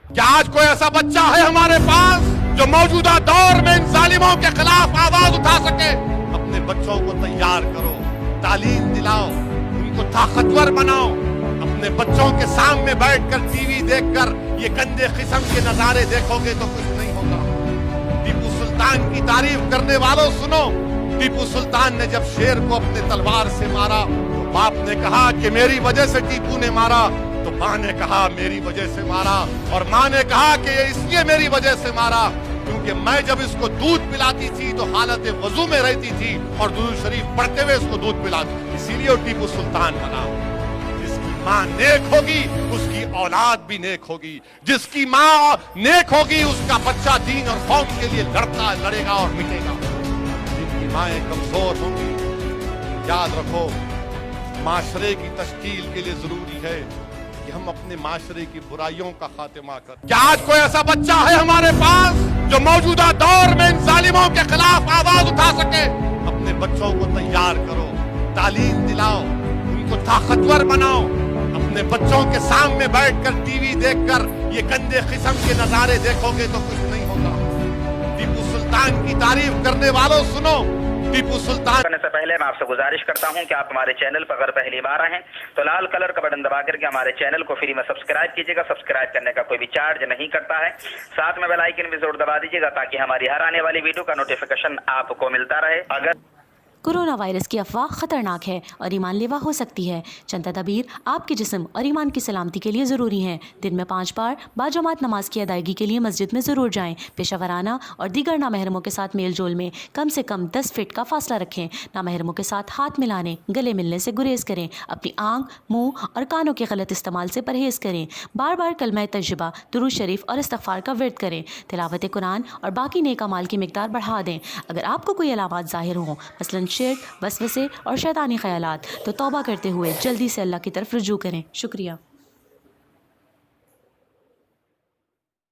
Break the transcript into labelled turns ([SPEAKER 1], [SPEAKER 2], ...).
[SPEAKER 1] क्या आज कोई ऐसा बच्चा है हमारे पास जो मौजूदा दौर में इन जालिमों के खिलाफ आवाज उठा सके? अपने बच्चों को तैयार करो, तालीम दिलाओ, उनको ताकतवर बनाओ। अपने बच्चों के सामने बैठकर टीवी देखकर ये गंदे किस्म के नजारे देखोगे तो कुछ नहीं होगा। टीपू सुल्तान की तारीफ करने वालों सुनो, टीपू सुल्तान ने जब शेर को अपने तलवार से मारा तो बाप ने कहा कि मेरी वजह से टीपू ने मारा, तो माँ ने कहा मेरी वजह से मारा, और माँ ने कहा कि ये इसलिए मेरी वजह से मारा क्योंकि मैं जब इसको दूध पिलाती थी तो हालत वजू में रहती थी और दुरूद शरीफ पढ़ते हुए इसको दूध पिलाती, इसीलिए वो टीपू सुल्तान बना। जिसकी माँ नेक होगी उसकी औलाद भी नेक होगी, जिसकी माँ नेक होगी उसका बच्चा दीन और कौम के लिए लड़ेगा और मिटेगा। जिनकी माएँ कमजोर होंगी, याद रखो माशरे की तश्कील के लिए जरूरी है कि हम अपने माशरे की बुराइयों का खात्मा करें। क्या आज कोई ऐसा बच्चा है हमारे पास जो मौजूदा दौर में इन जालिमों के खिलाफ आवाज उठा सके? अपने बच्चों को तैयार करो, तालीम दिलाओ, उनको ताकतवर बनाओ। अपने बच्चों के सामने बैठकर टीवी देखकर ये गंदे किस्म के नजारे देखोगे तो कुछ नहीं होगा। टीपू सुल्तान की तारीफ करने वालों सुनो, टीपू सुल्तान
[SPEAKER 2] करने से पहले मैं आपसे गुजारिश करता हूं कि आप हमारे चैनल पर अगर पहली बार आए हैं तो लाल कलर का बटन दबा करके हमारे चैनल को फ्री में सब्सक्राइब कीजिएगा। सब्सक्राइब करने का कोई भी चार्ज नहीं करता है। साथ में बेल आइकन भी जरूर दबा दीजिएगा ताकि हमारी हर आने वाली वीडियो का नोटिफिकेशन आपको मिलता रहे। अगर
[SPEAKER 3] कोरोना वायरस की अफवाह खतरनाक है और ईमान लेवा हो सकती है। चंद तदबीर आपके जिस्म और ईमान की सलामती के लिए ज़रूरी हैं। दिन में 5 बार बाजमात नमाज की अदायगी के लिए मस्जिद में ज़रूर जाएं। पेशावराना और दीगर नामहरमों के साथ मेल जोल में कम से कम 10 फीट का फासला रखें। नामहरमों के साथ हाथ मिलाने, गले मिलने से गुरेज करें। अपनी आँख, मुँह और कानों के गलत इस्तेमाल से परहेज़ करें। बार बार कलमा तजुबा, दुरूद शरीफ और इस्तग़फ़ार का विर्द करें। तिलावत कुरान और बाकी नेक अमाल की मिक़दार बढ़ा दें। अगर आपको कोई अलामात ज़ाहिर हों, मसलन शिर्क, वसवसे और शैतानी ख़यालात, तो तौबा करते हुए जल्दी से अल्लाह की तरफ रुजू करें। शुक्रिया।